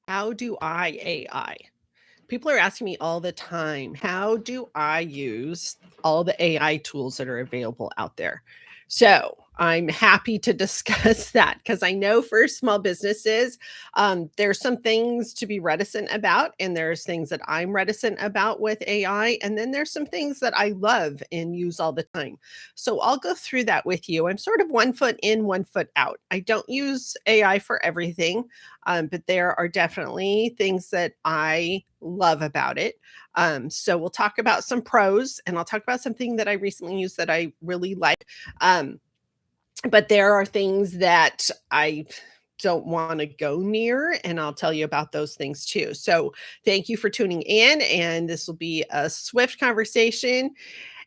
How do I AI? People are asking me all the time, how do I use all the AI tools that are available out there? So I'm happy to discuss that because I know for small businesses, there's some things to be reticent about, and there's things that I'm reticent about with AI. And then there's some things that I love and use all the time. So I'll go through that with you. I'm sort of one foot in, one foot out. I don't use AI for everything. But there are definitely things that I love about it. So we'll talk about some pros, and I'll talk about something that I recently used that I really like. Um, but there are things that I don't want to go near, and I'll tell you about those things too. So thank you for tuning in, and this will be a swift conversation.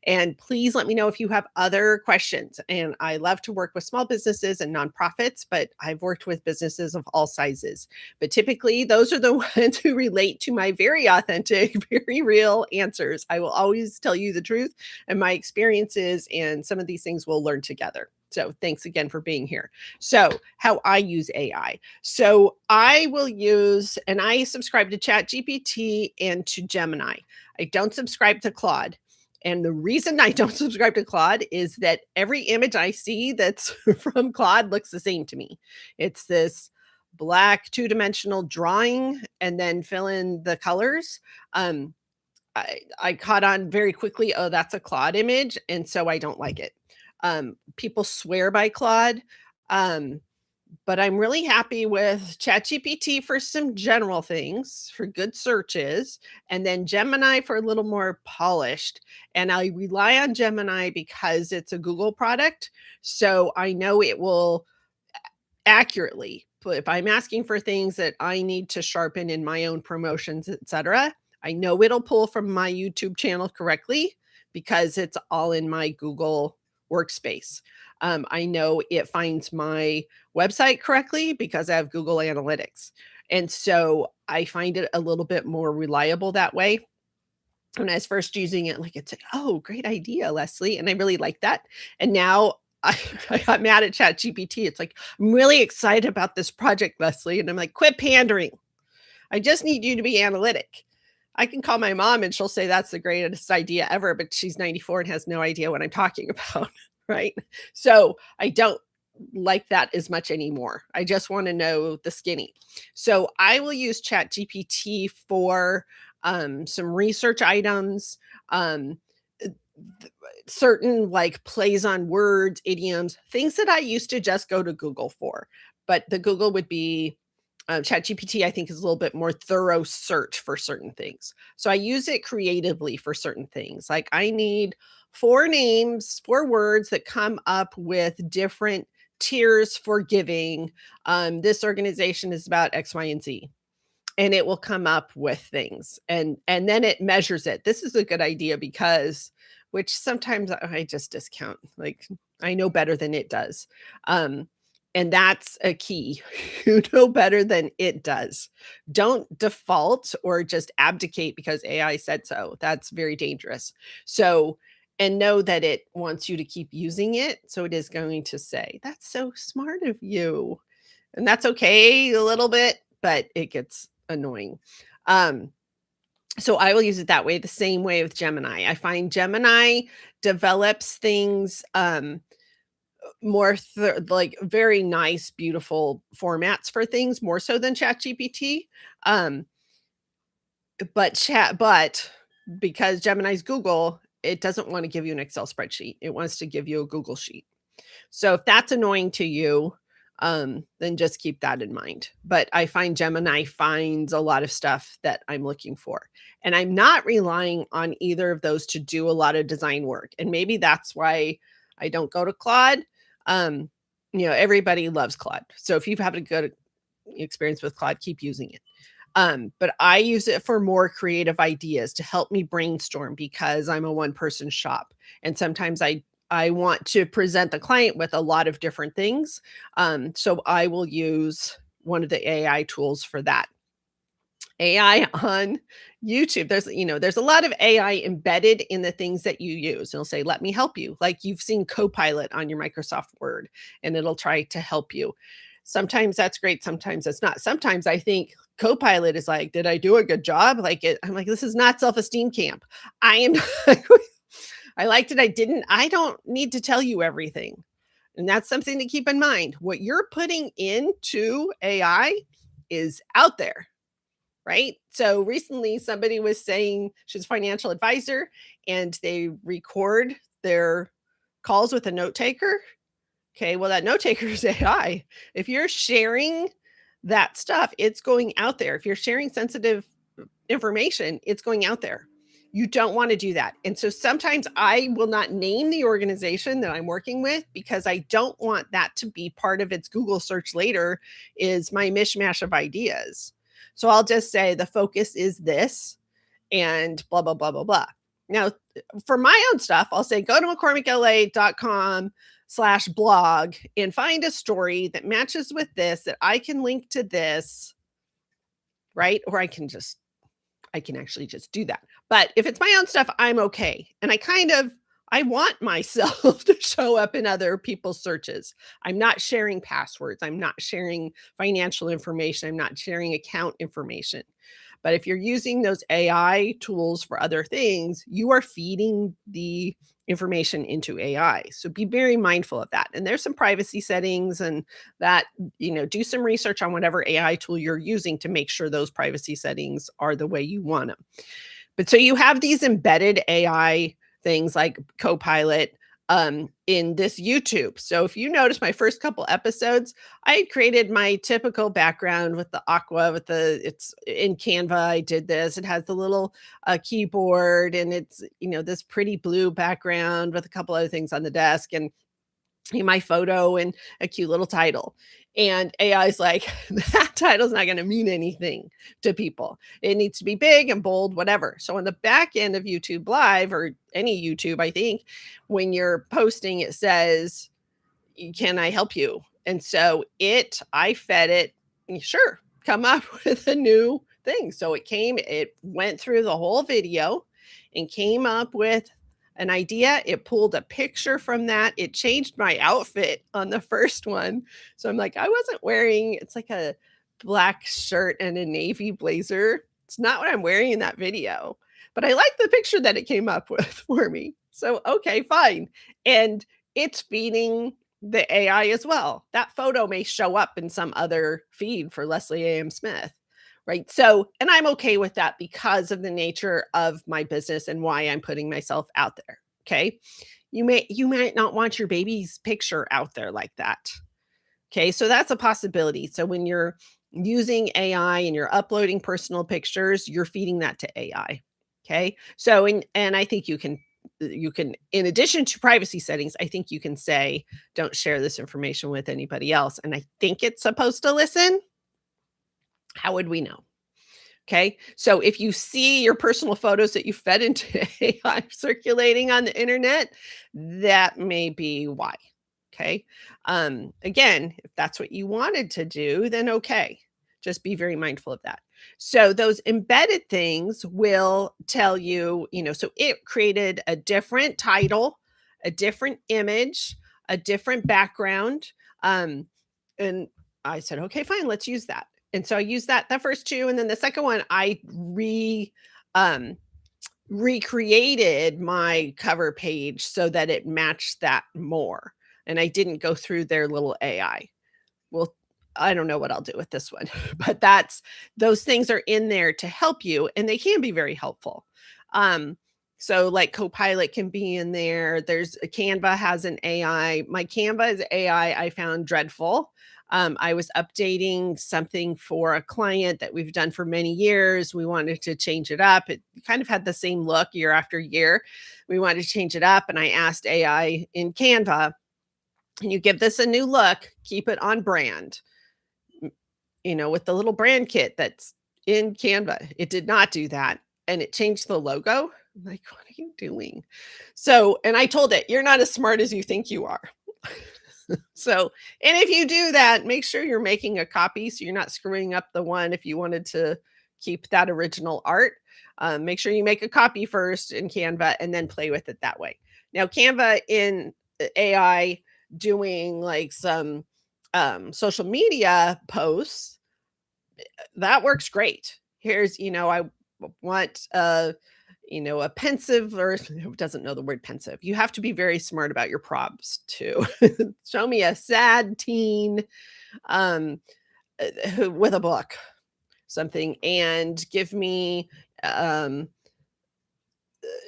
And please let me know if you have other questions. And I love to work with small businesses and nonprofits, but I've worked with businesses of all sizes. But typically, those are the ones who relate to my very authentic, very real answers. I will always tell you the truth and my experiences, and some of these things we'll learn together. So thanks again for being here. So how I use AI. So I will use, and I subscribe to ChatGPT and to Gemini. I don't subscribe to Claude. And the reason I don't subscribe to Claude is that every image I see that's from Claude looks the same to me. It's this black two-dimensional drawing and then fill in the colors. Um, I caught on very quickly, oh, that's a Claude image, and so I don't like it. People swear by Claude. Um, but I'm really happy with ChatGPT for some general things, for good searches, and then Gemini for a little more polished. And I rely on Gemini because it's a Google product. So I know it will accurately, but if I'm asking for things that I need to sharpen in my own promotions, etc., I know it'll pull from my YouTube channel correctly because it's all in my Google workspace. I know it finds my website correctly because I have Google Analytics. And so I find it a little bit more reliable that way. When I was first using it, like, it's like, "Oh, great idea, Leslie," and I really like that. And now I I got mad at ChatGPT. It's like, "I'm really excited about this project, Leslie," and I'm like, "Quit pandering. I just need you to be analytic." I can call my mom and she'll say that's the greatest idea ever, but she's 94 and has no idea what I'm talking about, right? So, I don't like that as much anymore. I just wanna know the skinny. So, I will use ChatGPT for, some research items, um, certain like plays on words, idioms, things that I used to just go to Google for. But the Google would be ChatGPT, I think, is a little bit more thorough search for certain things. So I use it creatively for certain things. Like I need four names, four words that come up with different tiers for giving. This organization is about X, Y, and Z, and it will come up with things, and then it measures it. This is a good idea because, which sometimes I just discount, like I know better than it does. Um, and that's a key. You know better than it does. Don't default or just abdicate because AI said so. That's very dangerous. So, and know that it wants you to keep using it. So it is going to say, that's so smart of you. And that's okay a little bit, but it gets annoying. Um, so I will use it that way, the same way with Gemini. I find Gemini develops things more like very nice, beautiful formats for things more so than ChatGPT. Um, but because Gemini's Google, it doesn't want to give you an Excel spreadsheet. It wants to give you a Google sheet. So if that's annoying to you, then just keep that in mind. But I find Gemini finds a lot of stuff that I'm looking for. And I'm not relying on either of those to do a lot of design work. And maybe that's why I don't go to Claude. Um, everybody loves Claude. So if you've had a good experience with Claude, keep using it. But I use it for more creative ideas to help me brainstorm because I'm a one person shop. And sometimes I want to present the client with a lot of different things. So I will use one of the AI tools for that. AI on YouTube. There's a lot of AI embedded in the things that you use. It'll say, let me help you. Like you've seen Copilot on your Microsoft Word, and it'll try to help you. Sometimes that's great. Sometimes that's not. Sometimes I think Copilot is like, did I do a good job? I'm like, this is not self-esteem camp. I am, I liked it. I didn't, I don't need to tell you everything. And that's something to keep in mind. What you're putting into AI is out there, right? So recently somebody was saying she's a financial advisor and they record their calls with a note taker. Okay, well, that note taker is AI. If you're sharing that stuff, it's going out there. If you're sharing sensitive information, it's going out there. You don't want to do that. And so sometimes I will not name the organization that I'm working with because I don't want that to be part of its Google search later is my mishmash of ideas. So I'll just say the focus is this and blah, blah, blah, blah, blah. Now, for my own stuff, I'll say go to mccormickla.com/blog and find a story that matches with this, that I can link to this, right? Or I can actually just do that. But if it's my own stuff, I'm okay. And I want myself to show up in other people's searches. I'm not sharing passwords. I'm not sharing financial information. I'm not sharing account information. But if you're using those AI tools for other things, you are feeding the information into AI. So be very mindful of that. And there's some privacy settings and that, do some research on whatever AI tool you're using to make sure those privacy settings are the way you want them. But so you have these embedded AI things like Copilot in this YouTube. So if you notice my first couple episodes, I had created my typical background with the aqua, it's in Canva. I did this. It has the little keyboard and it's, this pretty blue background with a couple other things on the desk and my photo and a cute little title. And AI is like, that title's not going to mean anything to people. It needs to be big and bold, whatever. So on the back end of YouTube Live or any YouTube, I think when you're posting, it says, can I help you? And so I fed it, sure, come up with a new thing. So it went through the whole video and came up with an idea. It pulled a picture from that. It changed my outfit on the first one. So I'm like, I wasn't wearing, it's like a black shirt and a navy blazer. It's not what I'm wearing in that video, but I like the picture that it came up with for me. So, okay, fine. And it's feeding the AI as well. That photo may show up in some other feed for Leslie A.M. Smith. Right. So, and I'm okay with that because of the nature of my business and why I'm putting myself out there. Okay. You might not want your baby's picture out there like that. Okay. So that's a possibility. So when you're using AI and you're uploading personal pictures, you're feeding that to AI. Okay. So, and I think you can, in addition to privacy settings, I think you can say, don't share this information with anybody else. And I think it's supposed to listen. How would we know? Okay. So if you see your personal photos that you fed into AI circulating on the internet, that may be why. Okay. Again, if that's what you wanted to do, then okay. Just be very mindful of that. So those embedded things will tell you, so it created a different title, a different image, a different background. And I said, okay, fine, let's use that. And so I used the first two. And then the second one, I recreated my cover page so that it matched that more. And I didn't go through their little AI. Well, I don't know what I'll do with this one, but those things are in there to help you and they can be very helpful. So like Copilot can be in there. There's Canva has an AI. My Canva is AI I found dreadful. I was updating something for a client that we've done for many years. We wanted to change it up. It kind of had the same look year after year. We wanted to change it up. And I asked AI in Canva, can you give this a new look? Keep it on brand, with the little brand kit that's in Canva. It did not do that. And it changed the logo. I'm like, what are you doing? So, and I told it, you're not as smart as you think you are. So, and if you do that, make sure you're making a copy so you're not screwing up the one if you wanted to keep that original art. Make sure you make a copy first in Canva and then play with it that way. Now, Canva in AI doing like some social media posts, that works great. Here's, I want a pensive, or who doesn't know the word pensive? You have to be very smart about your prompts too. Show me a sad teen um with a book, something, and give me um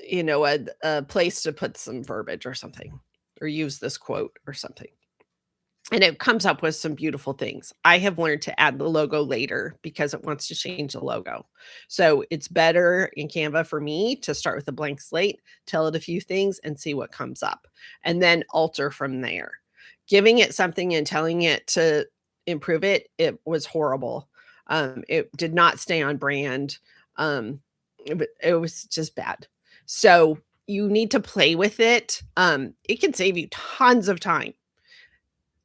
a place to put some verbiage or something, or use this quote or something. And it comes up with some beautiful things. I have learned to add the logo later because it wants to change the logo. So it's better in Canva for me to start with a blank slate, tell it a few things, and see what comes up, and then alter from there. Giving it something and telling it to improve it, it was horrible. It did not stay on brand. It was just bad. So you need to play with it. It can save you tons of time.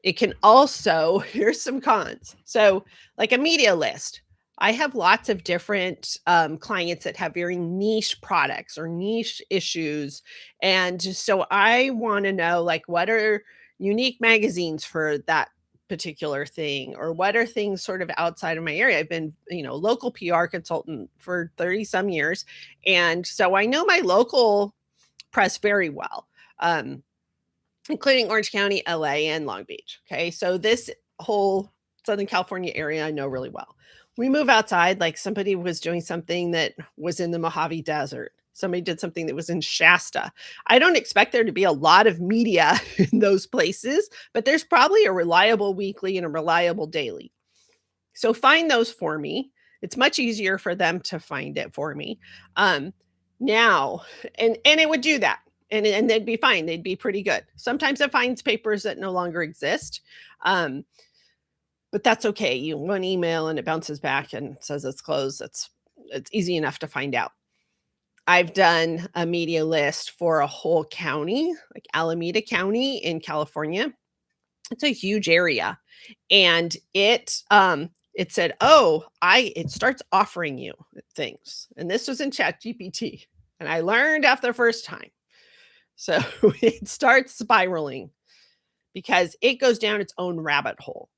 It can also here's some cons. So, like a media list, I have lots of different clients that have very niche products or niche issues. And so I want to know, like, what are unique magazines for that particular thing, or what are things sort of outside of my area. I've been, local PR consultant for 30 some years. And so I know my local press very well. Including Orange County, LA, and Long Beach. Okay. So this whole Southern California area, I know really well. We move outside, like somebody was doing something that was in the Mojave Desert. Somebody did something that was in Shasta. I don't expect there to be a lot of media in those places, but there's probably a reliable weekly and a reliable daily. So find those for me. It's much easier for them to find it for me. Now, and it would do that. And they'd be fine. They'd be pretty good. Sometimes it finds papers that no longer exist. But that's okay. You one email and it bounces back and says it's closed. It's easy enough to find out. I've done a media list for a whole county, like Alameda County in California. It's a huge area. And it said, it starts offering you things. And this was in Chat GPT. And I learned after the first time. So it starts spiraling because it goes down its own rabbit hole.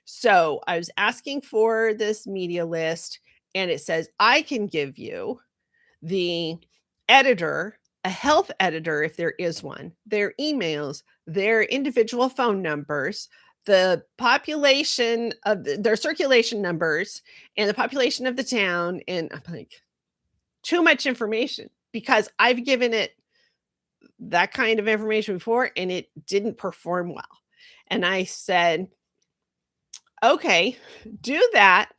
So I was asking for this media list, and it says, I can give you the editor, a health editor, if there is one, their emails, their individual phone numbers, the population of their circulation numbers, and the population of the town. And I'm like, too much information, because I've given it that kind of information before and it didn't perform well. And I said, okay, do that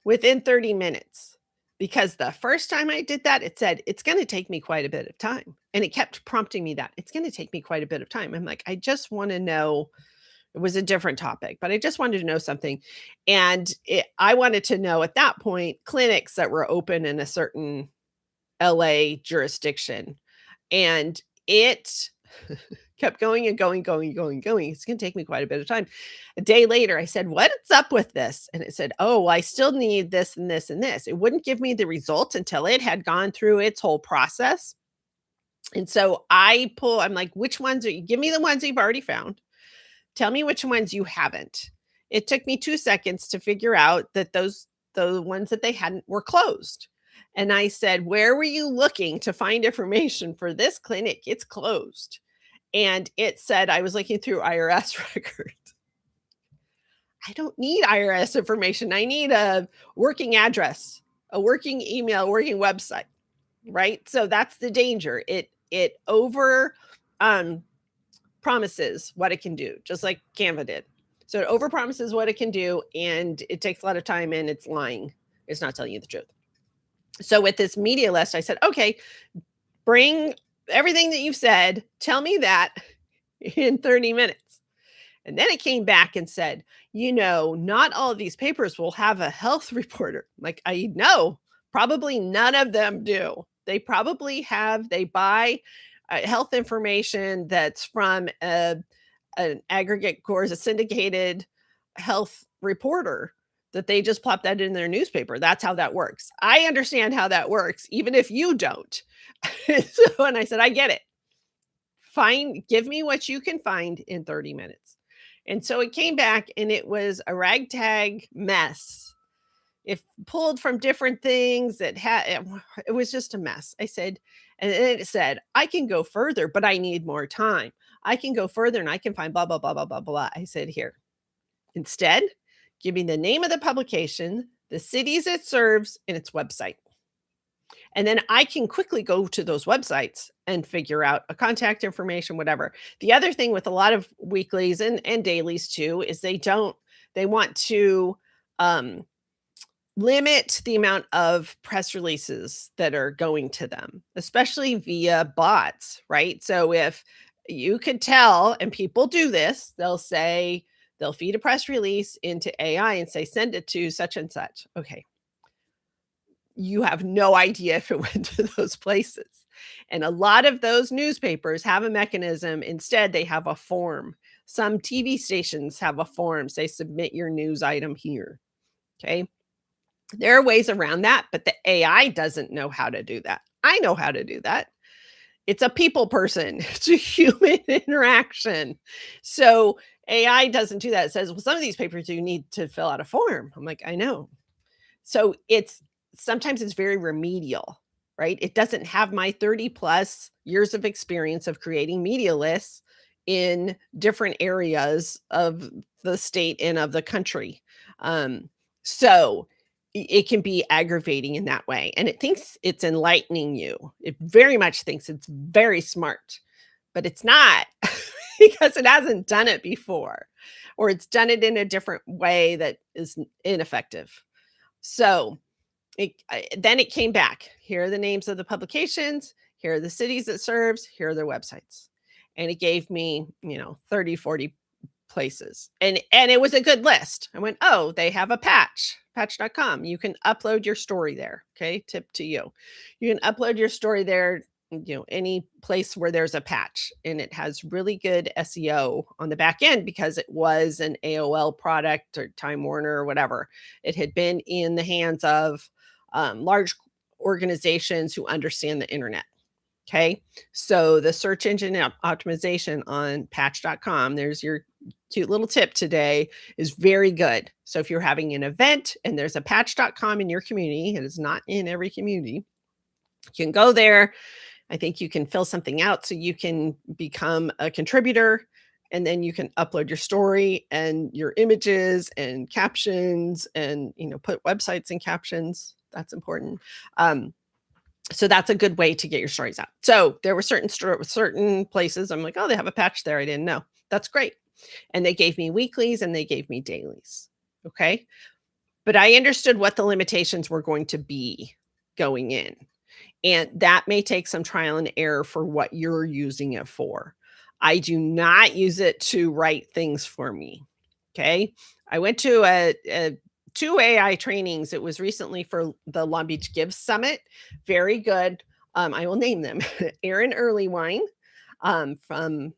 within 30 minutes. Because the first time I did that, it said, it's going to take me quite a bit of time. And it kept prompting me that it's going to take me quite a bit of time. I'm like, I just want to know. It was a different topic, but I just wanted to know something. And I wanted to know at that point, clinics that were open in a certain LA jurisdiction. And it kept going and going. It's going to take me quite a bit of time. A day later, I said, what's up with this? And it said, oh, I still need this and this and this. It wouldn't give me the results until it had gone through its whole process. And so I'm like, which ones are you? Give me the ones you've already found. Tell me which ones you haven't. It took me 2 seconds to figure out that the ones that they hadn't were closed. And I said, where were you looking to find information for this clinic? It's closed. And it said, I was looking through IRS records. I don't need IRS information. I need a working address, a working email, working website, right? So that's the danger. It over promises what it can do, just like Canva did. So it over promises what it can do, and it takes a lot of time, and it's lying. It's not telling you the truth. So with this media list, I said, okay, bring everything that you've said. Tell me that in 30 minutes. And then it came back and said, not all of these papers will have a health reporter. Like, I know, probably none of them do. They probably they buy health information that's from an aggregate course, a syndicated health reporter, that they just plop that in their newspaper. That's how that works. I understand how that works, even if you don't. And I said, I get it. Fine. Give me what you can find in 30 minutes. And so it came back and it was a ragtag mess. if pulled from different things that it was just a mess. I said, and then it said, I can go further, but I need more time. I can go further and I can find blah, blah, blah, blah, blah, blah. I said, here, instead, give me the name of the publication, the cities it serves, and its website. And then I can quickly go to those websites and figure out a contact information, whatever. The other thing with a lot of weeklies and dailies too is they want to um, limit the amount of press releases that are going to them, especially via bots, right? So if you could tell, and people do this, they'll feed a press release into AI and say, send it to such and such. Okay. You have no idea if it went to those places. And a lot of those newspapers have a mechanism. Instead, they have a form. Some TV stations have a form. Say, submit your news item here. Okay. There are ways around that, but the AI doesn't know how to do that. I know how to do that. It's a people person. It's a human interaction. So AI doesn't do that. It says, well, some of these papers you need to fill out a form. I'm like, I know. So sometimes it's very remedial, right? It doesn't have my 30 plus years of experience of creating media lists in different areas of the state and of the country. So it can be aggravating in that way. And it thinks it's enlightening you. It very much thinks it's very smart, but it's not because it hasn't done it before, or it's done it in a different way that is ineffective. So then it came back. Here are the names of the publications. Here are the cities it serves. Here are their websites. And it gave me, 30, 40 places. And it was a good list. I went, oh, they have a patch.com. You can upload your story there. Okay. Tip to you. You can upload your story there, any place where there's a patch, and it has really good SEO on the back end because it was an AOL product or Time Warner or whatever. It had been in the hands of large organizations who understand the internet. Okay. So the search engine optimization on patch.com, there's your cute little tip today, is very good. So if you're having an event and there's a patch.com in your community, it is not in every community, you can go there. I think you can fill something out so you can become a contributor, and then you can upload your story and your images and captions and, put websites and captions. That's important. So that's a good way to get your stories out. So there were certain places I'm like, oh, they have a patch there. I didn't know. That's great. And they gave me weeklies and they gave me dailies. Okay. But I understood what the limitations were going to be going in. And that may take some trial and error for what you're using it for. I do not use it to write things for me. Okay. I went to two AI trainings. It was recently for the Long Beach Gives Summit. Very good. I will name them. Erin Earlywine from,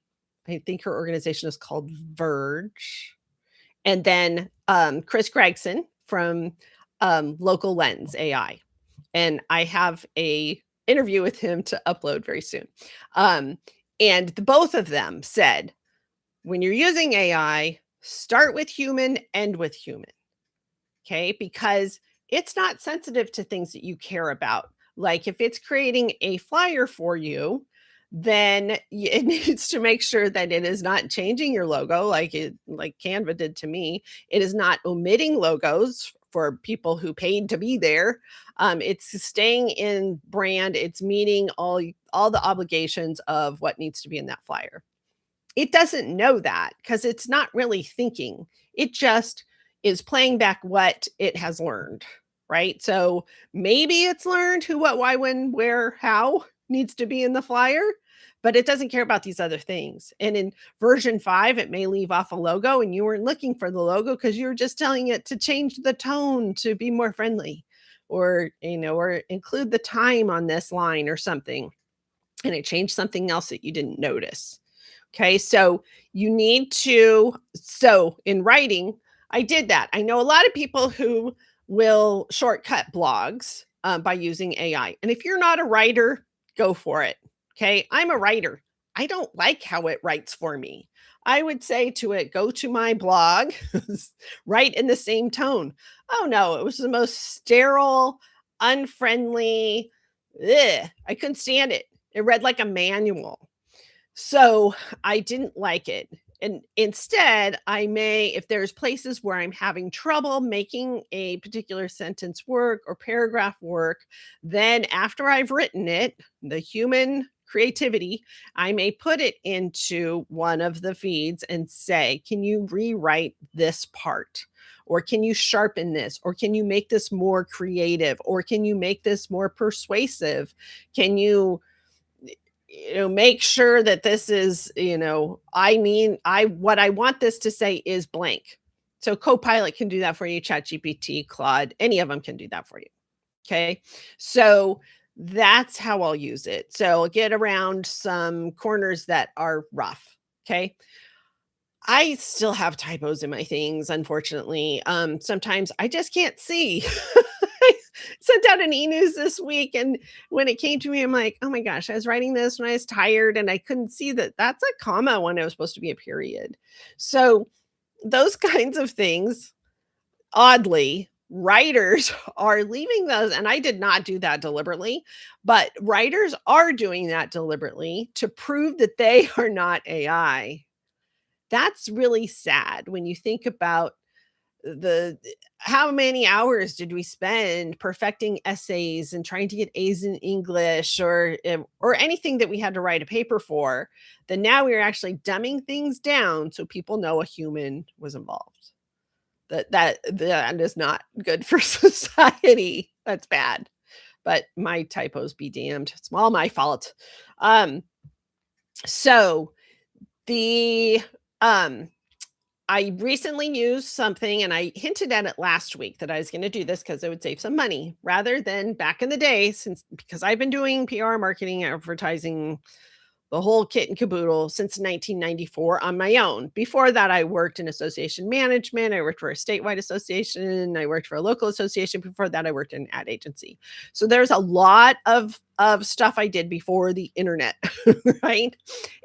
I think her organization is called Verge. And then Chris Gregson from Local Lens AI. And I have a interview with him to upload very soon. And both of them said, when you're using AI, start with human, end with human. Okay, because it's not sensitive to things that you care about. Like if it's creating a flyer for you, then it needs to make sure that it is not changing your logo like Canva did to me. It is not omitting logos for people who paid to be there. It's staying in brand. It's meeting all the obligations of what needs to be in that flyer. It doesn't know that because it's not really thinking. It just is playing back what it has learned, right? So maybe it's learned who, what, why, when, where, how needs to be in the flyer, but it doesn't care about these other things. And in version 5, it may leave off a logo and you weren't looking for the logo because you were just telling it to change the tone to be more friendly, or, or include the time on this line or something. And it changed something else that you didn't notice. Okay. So you need to, in writing, I did that. I know a lot of people who will shortcut blogs by using AI. And if you're not a writer, go for it. Okay. I'm a writer. I don't like how it writes for me. I would say to it, "Go to my blog," right in the same tone. Oh, no, it was the most sterile, unfriendly, ugh, I couldn't stand it. It read like a manual. So, I didn't like it, and instead, I may if there's places where I'm having trouble making a particular sentence work or paragraph work, then after I've written it, the human creativity, I may put it into one of the feeds and say, "Can you rewrite this part?" Or, "Can you sharpen this?" Or, "Can you make this more creative?" Or, "Can you make this more persuasive?" Can you make sure that this is, I mean, I what I want this to say is blank. So Copilot can do that for you, ChatGPT, Claude, any of them can do that for you. Okay. So that's how I'll use it. So I'll get around some corners that are rough. Okay. I still have typos in my things, unfortunately. Sometimes I just can't see. I sent out an e-news this week, and when it came to me, I'm like, "Oh my gosh, I was writing this when I was tired, and I couldn't see that that's a comma when it was supposed to be a period." So those kinds of things, oddly, writers are leaving those, and I did not do that deliberately, but writers are doing that deliberately to prove that they are not AI. That's really sad when you think about the how many hours did we spend perfecting essays and trying to get A's in English or anything that we had to write a paper for, that now we're actually dumbing things down so people know a human was involved. That is not good for society. That's bad. But my typos be damned. It's all my fault. Um, so the um I recently used something and I hinted at it last week that I was going to do this because it would save some money rather than back in the day, since because I've been doing PR marketing, advertising, the whole kit and caboodle since 1994 on my own. Before that, I worked in association management. I worked for a statewide association. I worked for a local association. Before that, I worked in an ad agency. So there's a lot of stuff I did before the internet, right?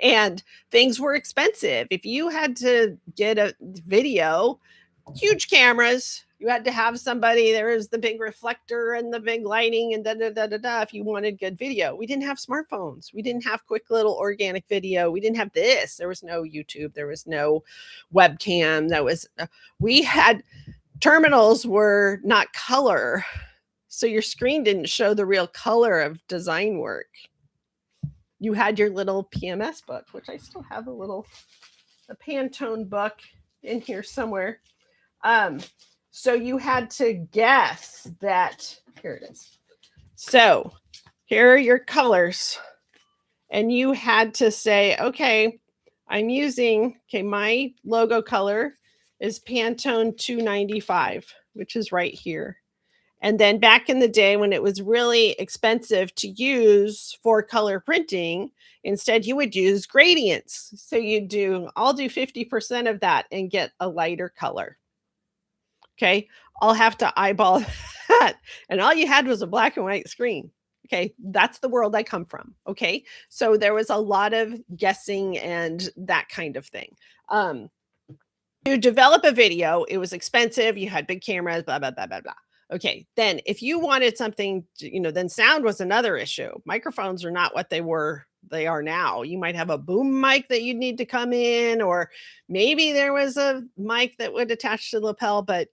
And things were expensive. If you had to get a video, huge cameras. You had to have somebody. There was the big reflector and the big lighting and da da da da da. If you wanted good video, we didn't have smartphones. We didn't have quick little organic video. We didn't have this. There was no YouTube. There was no webcam. We had terminals were not color, so your screen didn't show the real color of design work. You had your little PMS book, which I still have a Pantone book in here somewhere. So you had to guess that. Here it is. So here are your colors, and you had to say, okay, my logo color is Pantone 295, which is right here. And then back in the day when it was really expensive to use for color printing, instead you would use gradients. So I'll do 50% of that and get a lighter color. Okay. I'll have to eyeball that. And all you had was a black and white screen. Okay. That's the world I come from. Okay. So there was a lot of guessing and that kind of thing. To develop a video, it was expensive. You had big cameras, blah, blah, blah, blah, blah. Okay. Then if you wanted something, then sound was another issue. Microphones are not what they are now. You might have a boom mic that you'd need to come in, or maybe there was a mic that would attach to the lapel, but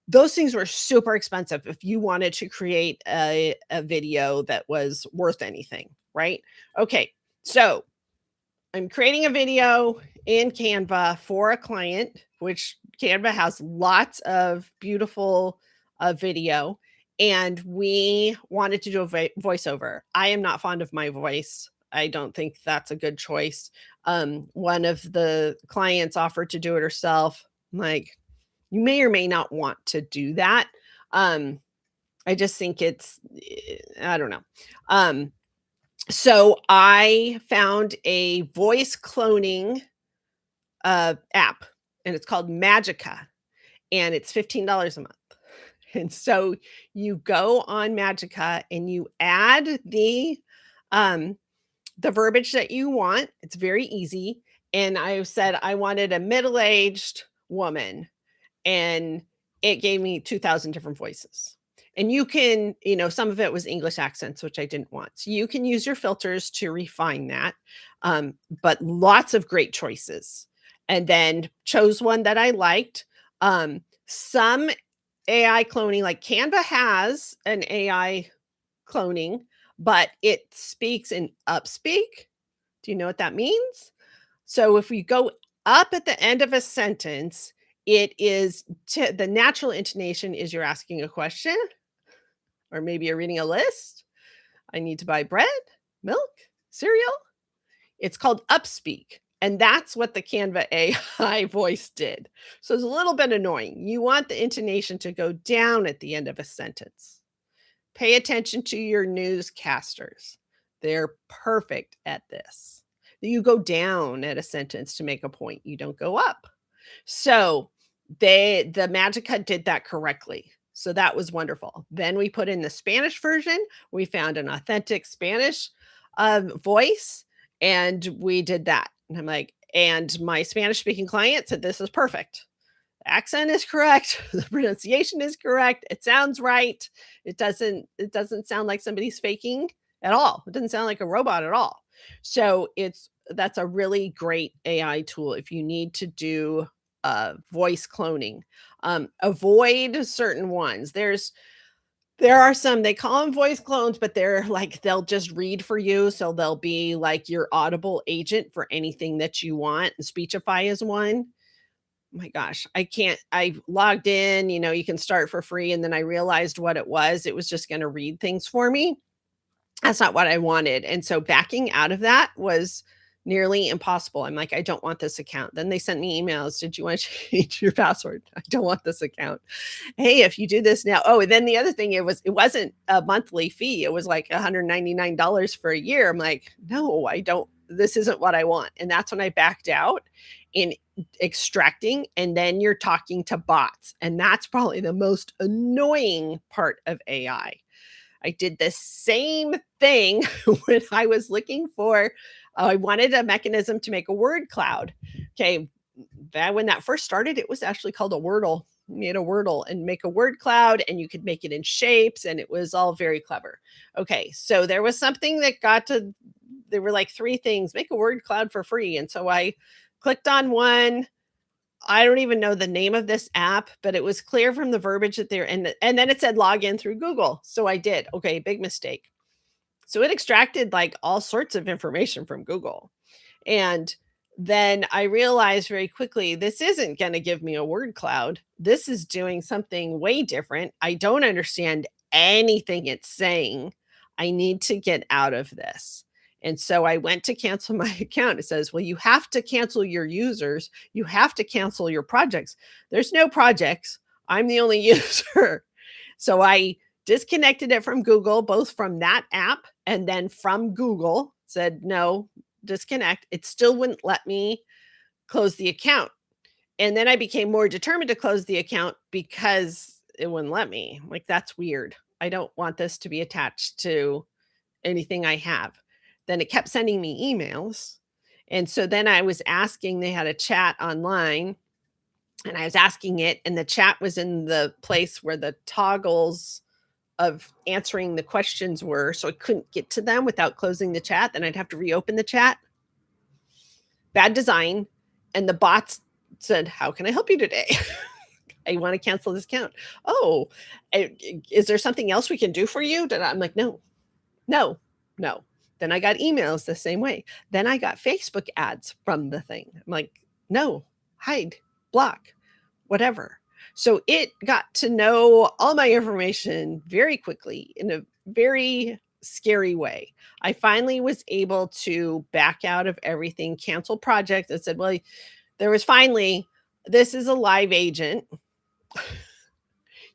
those things were super expensive if you wanted to create a video that was worth anything, right? Okay, so I'm creating a video in Canva for a client, which Canva has lots of beautiful video, and we wanted to do a voiceover. I am not fond of my voice. I don't think that's a good choice. One of the clients offered to do it herself. I'm like, you may or may not want to do that. I just think I don't know. So I found a voice cloning app, and it's called Magica, and it's $15 a month. And so you go on Magica and you add the verbiage that you want. It's very easy. and I said I wanted a middle-aged woman, and it gave me 2,000 different voices. And you can, some of it was English accents, which I didn't want. So you can use your filters to refine that. But lots of great choices. And then chose one that I liked. Some AI cloning, like Canva has an AI cloning, but it speaks in upspeak. Do you know what that means? So if we go up at the end of a sentence, it is the natural intonation is you're asking a question, or maybe you're reading a list. I need to buy bread, milk, cereal. It's called upspeak. And that's what the Canva AI voice did. So it's a little bit annoying. You want the intonation to go down at the end of a sentence. Pay attention to your newscasters. They're perfect at this. You go down at a sentence to make a point. You don't go up. So the Magic Cut did that correctly. So that was wonderful. Then we put in the Spanish version. We found an authentic Spanish voice, and we did that. And I'm like, and my Spanish speaking client said, this is perfect. The accent is correct. The pronunciation is correct. It sounds right. It doesn't sound like somebody's faking at all. It doesn't sound like a robot at all. So that's a really great AI tool if you need to do voice cloning. Avoid certain ones. There are some, they call them voice clones, but they're like, they'll just read for you. So they'll be like your audible agent for anything that you want. Speechify is one. My gosh, I logged in, you can start for free. And then I realized what it was. It was just going to read things for me. That's not what I wanted. And so backing out of that was nearly impossible. I'm like, I don't want this account. Then they sent me emails. Did you want to change your password? I don't want this account. Hey, if you do this now. Oh, and then the other thing, it wasn't a monthly fee. It was like $199 for a year. I'm like, no, I don't, this isn't what I want. And that's when I backed out in extracting. And then you're talking to bots. And that's probably the most annoying part of AI. I did the same thing when I was looking for, I wanted a mechanism to make a word cloud. Okay. When that first started, it was actually called a Wordle. You made a Wordle and make a word cloud, and you could make it in shapes, and it was all very clever. Okay. So there was something that there were like 3 things, make a word cloud for free. And so I clicked on one. I don't even know the name of this app, but it was clear from the verbiage that and then it said log in through Google. So I did. Okay, big mistake. So it extracted like all sorts of information from Google. And then I realized very quickly, this isn't going to give me a word cloud. This is doing something way different. I don't understand anything it's saying. I need to get out of this. And so I went to cancel my account. It says, well, you have to cancel your users. You have to cancel your projects. There's no projects. I'm the only user. So I disconnected it from Google, both from that app and then from Google, said, no, disconnect. It still wouldn't let me close the account. And then I became more determined to close the account because it wouldn't let me. Like, that's weird. I don't want this to be attached to anything I have. Then it kept sending me emails. And so then I was asking, they had a chat online, and I was asking it, and the chat was in the place where the toggles of answering the questions were. So I couldn't get to them without closing the chat. Then I'd have to reopen the chat. Bad design. And the bots said, how can I help you today? I want to cancel this account. Oh, is there something else we can do for you? And I'm like, no. Then I got emails the same way. Then I got Facebook ads from the thing. I'm like, no, hide, block, whatever. So it got to know all my information very quickly in a very scary way. I finally was able to back out of everything, cancel projects. I said, well, this is a live agent.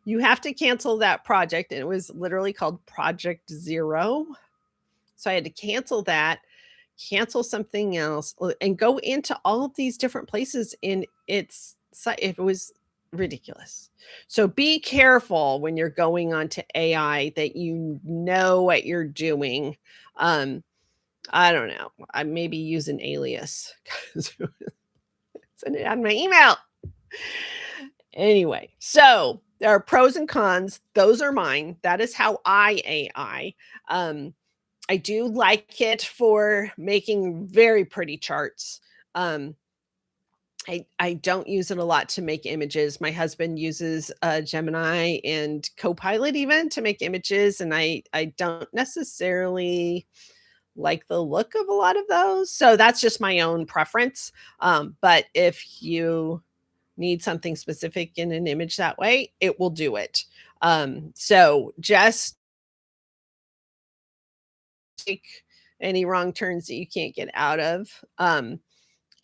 You have to cancel that project. And it was literally called Project Zero. So I had to cancel that, cancel something else, and go into all of these different places. It was ridiculous. So be careful when you're going on to AI that you know what you're doing. I don't know. I maybe use an alias 'cause send it on my email. Anyway, so there are pros and cons. Those are mine. That is how I AI. I do like it for making very pretty charts. Um, I don't use it a lot to make images. My husband uses Gemini and Copilot even to make images, and I don't necessarily like the look of a lot of those. So that's just my own preference. But if you need something specific in an image that way, it will do it. So just take any wrong turns that you can't get out of.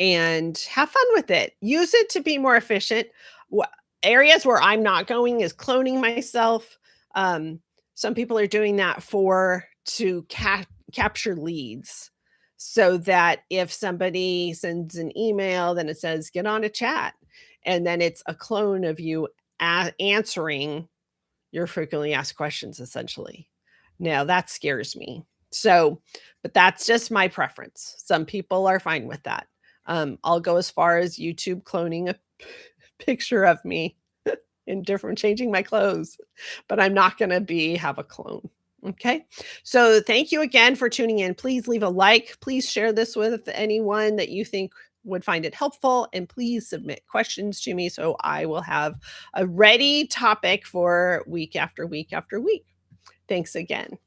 And have fun with it. Use it to be more efficient. Wha Areas where I'm not going is cloning myself. Um, some people are doing that for to capture leads so that if somebody sends an email, then it says, "Get on a chat," and then it's a clone of you answering your frequently asked questions, essentially. Now that scares me. So, but that's just my preference. Some people are fine with that. I'll go as far as YouTube cloning a picture of me in different changing my clothes, but I'm not gonna be have a clone. Okay. So thank you again for tuning in. Please leave a like. Please share this with anyone that you think would find it helpful. And please submit questions to me so I will have a ready topic for week after week after week. Thanks again.